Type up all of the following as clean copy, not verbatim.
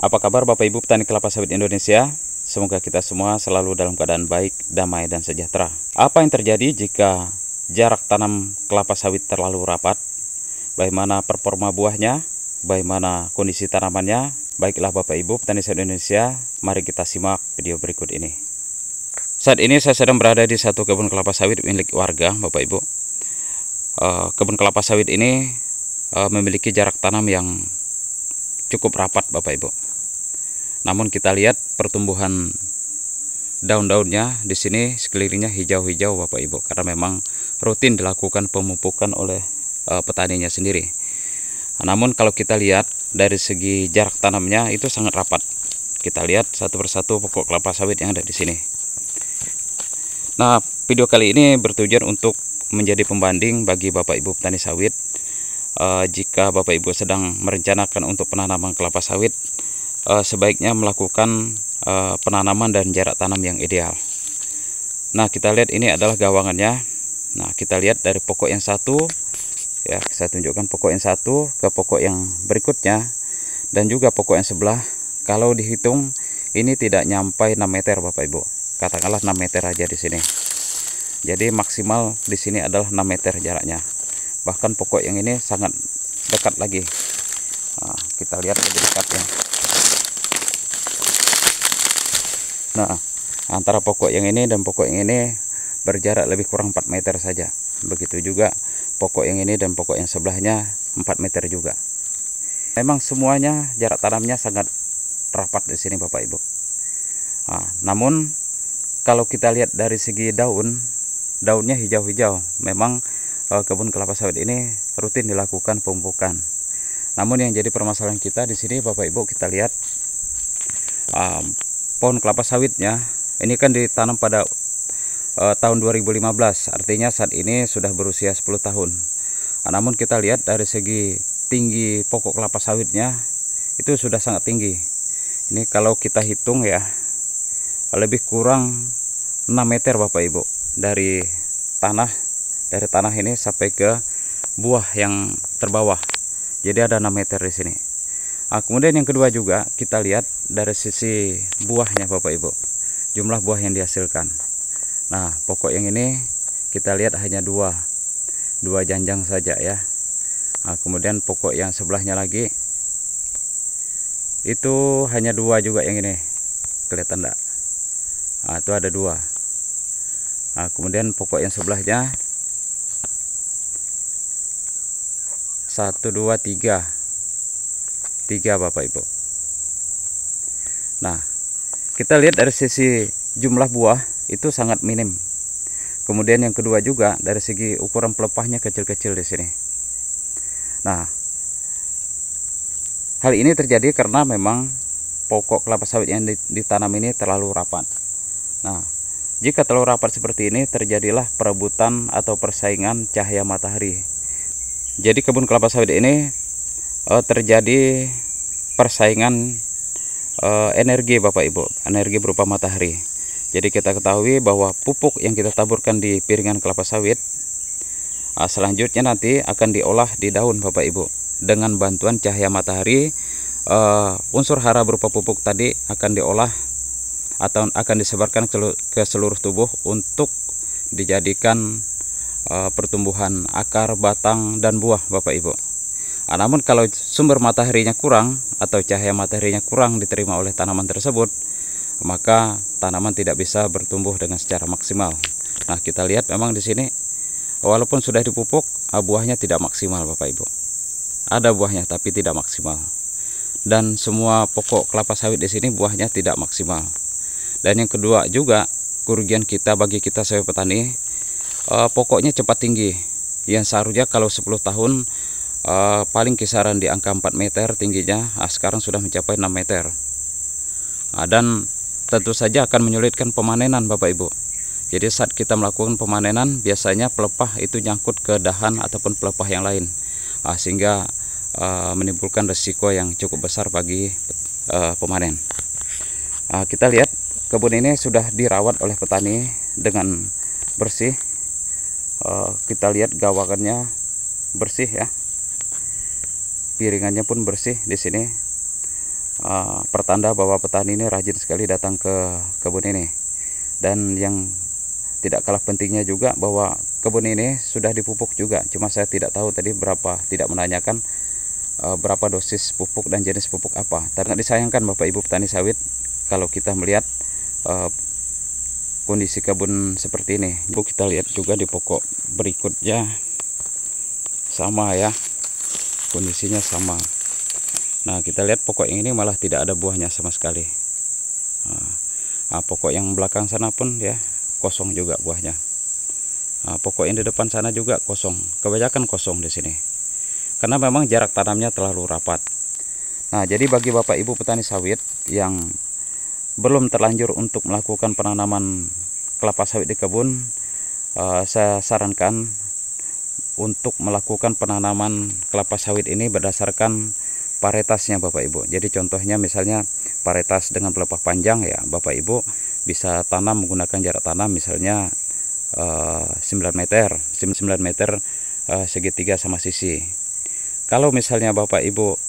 Apa kabar Bapak Ibu petani kelapa sawit Indonesia? Semoga kita semua selalu dalam keadaan baik, damai, dan sejahtera. Apa yang terjadi jika jarak tanam kelapa sawit terlalu rapat? Bagaimana performa buahnya? Bagaimana kondisi tanamannya? Baiklah Bapak Ibu petani sawit Indonesia, mari kita simak video berikut ini. Saat ini saya sedang berada di satu kebun kelapa sawit milik warga Bapak Ibu. Kebun kelapa sawit ini memiliki jarak tanam yang cukup rapat Bapak Ibu. Namun kita lihat pertumbuhan daun-daunnya di sini sekelilingnya hijau-hijau Bapak Ibu, karena memang rutin dilakukan pemupukan oleh petaninya sendiri. Namun kalau kita lihat dari segi jarak tanamnya itu sangat rapat. Kita lihat satu persatu pokok kelapa sawit yang ada di sini. Nah, video kali ini bertujuan untuk menjadi pembanding bagi Bapak Ibu petani sawit. Jika Bapak Ibu sedang merencanakan untuk penanaman kelapa sawit, sebaiknya melakukan penanaman dan jarak tanam yang ideal. Nah, kita lihat ini adalah gawangannya. Nah, kita lihat dari pokok yang satu, ya, saya tunjukkan pokok yang satu ke pokok yang berikutnya, dan juga pokok yang sebelah. Kalau dihitung ini tidak nyampai 6 meter Bapak Ibu. Katakanlah 6 meter aja di sini. Jadi maksimal di sini adalah 6 meter jaraknya. Bahkan pokok yang ini sangat dekat lagi. Nah, kita lihat lebih dekatnya. Nah, antara pokok yang ini dan pokok yang ini berjarak lebih kurang 4 meter saja. Begitu juga pokok yang ini dan pokok yang sebelahnya 4 meter juga. Memang semuanya jarak tanamnya sangat rapat di sini Bapak Ibu. Nah, namun kalau kita lihat dari segi daunnya hijau-hijau. Memang kebun kelapa sawit ini rutin dilakukan pemupukan. Namun yang jadi permasalahan kita di sini Bapak Ibu, kita lihat pohon kelapa sawitnya ini kan ditanam pada tahun 2015, artinya saat ini sudah berusia 10 tahun. Namun kita lihat dari segi tinggi pokok kelapa sawitnya itu sudah sangat tinggi. Ini kalau kita hitung ya, lebih kurang 6 meter Bapak Ibu, dari tanah ini sampai ke buah yang terbawah. Jadi ada 6 meter di sini. Kemudian yang kedua juga kita lihat dari sisi buahnya Bapak Ibu, jumlah buah yang dihasilkan. Nah, pokok yang ini kita lihat hanya dua janjang saja ya. Kemudian pokok yang sebelahnya lagi itu hanya 2 juga, yang ini kelihatan enggak? Itu ada 2. Kemudian pokok yang sebelahnya 1, 2, 3 Bapak Ibu. Nah, kita lihat dari sisi jumlah buah itu sangat minim. Kemudian yang kedua juga dari segi ukuran pelepahnya kecil-kecil di sini. Nah, hal ini terjadi karena memang pokok kelapa sawit yang ditanam ini terlalu rapat. Nah, jika terlalu rapat seperti ini, terjadilah perebutan atau persaingan cahaya matahari. Jadi kebun kelapa sawit ini terjadi persaingan energi Bapak Ibu, energi berupa matahari. Jadi kita ketahui bahwa pupuk yang kita taburkan di piringan kelapa sawit selanjutnya nanti akan diolah di daun Bapak Ibu dengan bantuan cahaya matahari. Unsur hara berupa pupuk tadi akan diolah atau akan disebarkan ke seluruh tubuh untuk dijadikan pertumbuhan akar, batang, dan buah Bapak Ibu. Namun kalau sumber mataharinya kurang atau cahaya mataharinya kurang diterima oleh tanaman tersebut, maka tanaman tidak bisa bertumbuh dengan secara maksimal. Nah, kita lihat memang di sini walaupun sudah dipupuk, buahnya tidak maksimal Bapak Ibu. Ada buahnya tapi tidak maksimal. Dan semua pokok kelapa sawit di sini buahnya tidak maksimal. Dan yang kedua juga, kerugian kita bagi kita sebagai petani, pokoknya cepat tinggi. Yang seharusnya kalau 10 tahun paling kisaran di angka 4 meter tingginya, sekarang sudah mencapai 6 meter. Dan tentu saja akan menyulitkan pemanenan Bapak Ibu. Jadi saat kita melakukan pemanenan, biasanya pelepah itu nyangkut ke dahan ataupun pelepah yang lain, sehingga menimbulkan resiko yang cukup besar bagi pemanen. Kita lihat kebun ini sudah dirawat oleh petani dengan bersih. Kita lihat gawangannya bersih ya, piringannya pun bersih di sini. pertanda bahwa petani ini rajin sekali datang ke kebun ini. Dan yang tidak kalah pentingnya juga bahwa kebun ini sudah dipupuk juga, cuma saya tidak tahu tadi berapa, tidak menanyakan berapa dosis pupuk dan jenis pupuk apa. Sangat disayangkan Bapak Ibu petani sawit kalau kita melihat kondisi kebun seperti ini. Kita lihat juga di pokok berikutnya sama ya, kondisinya sama. Nah, kita lihat pokok yang ini malah tidak ada buahnya sama sekali. Pokok yang belakang sana pun ya kosong juga buahnya. Pokok yang di depan sana juga kosong. Kebanyakan kosong di sini. Karena memang jarak tanamnya terlalu rapat. Nah, jadi bagi Bapak Ibu petani sawit yang belum terlanjur untuk melakukan penanaman kelapa sawit di kebun, saya sarankan untuk melakukan penanaman kelapa sawit ini berdasarkan varietasnya Bapak Ibu. Jadi contohnya misalnya varietas dengan pelepah panjang ya, Bapak Ibu bisa tanam menggunakan jarak tanam misalnya 9 meter segitiga sama sisi. Kalau misalnya Bapak Ibu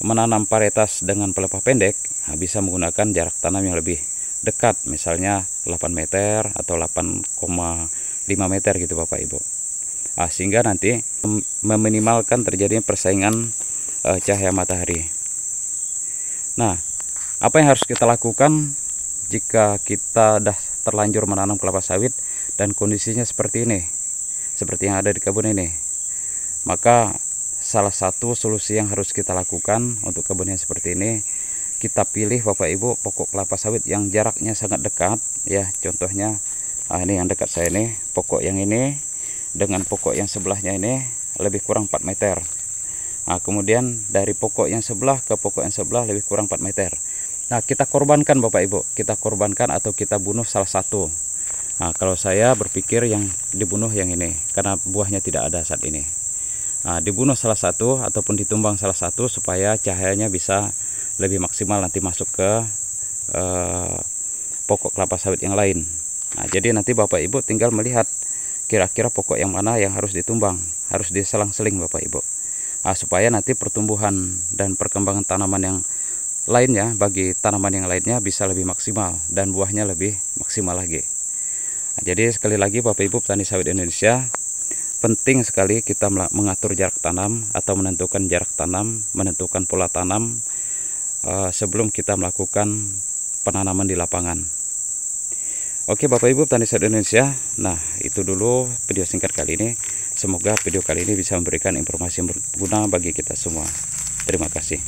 menanam varietas dengan pelepah pendek, bisa menggunakan jarak tanam yang lebih dekat, misalnya 8 meter atau 8,5 meter gitu Bapak Ibu. Sehingga nanti meminimalkan terjadinya persaingan cahaya matahari. Nah, apa yang harus kita lakukan jika kita dah terlanjur menanam kelapa sawit dan kondisinya seperti ini, seperti yang ada di kebun ini? Maka salah satu solusi yang harus kita lakukan untuk kebun yang seperti ini, kita pilih Bapak Ibu pokok kelapa sawit yang jaraknya sangat dekat ya. Contohnya ini yang dekat saya ini, pokok yang ini dengan pokok yang sebelahnya ini lebih kurang 4 meter. Kemudian dari pokok yang sebelah ke pokok yang sebelah lebih kurang 4 meter. Nah, kita korbankan Bapak Ibu, kita korbankan atau kita bunuh salah satu. Kalau saya berpikir yang dibunuh yang ini, karena buahnya tidak ada saat ini. Dibunuh salah satu ataupun ditumbang salah satu supaya cahayanya bisa lebih maksimal nanti masuk ke pokok kelapa sawit yang lain. Jadi nanti Bapak Ibu tinggal melihat kira-kira pokok yang mana yang harus ditumbang, harus diselang-seling Bapak Ibu. Supaya nanti pertumbuhan dan perkembangan tanaman yang lainnya, bagi tanaman yang lainnya bisa lebih maksimal dan buahnya lebih maksimal lagi. Jadi sekali lagi Bapak Ibu petani sawit Indonesia, penting sekali kita mengatur jarak tanam atau menentukan jarak tanam, menentukan pola tanam sebelum kita melakukan penanaman di lapangan. Oke Bapak Ibu petani sawit Indonesia, nah itu dulu video singkat kali ini. Semoga video kali ini bisa memberikan informasi yang berguna bagi kita semua. Terima kasih.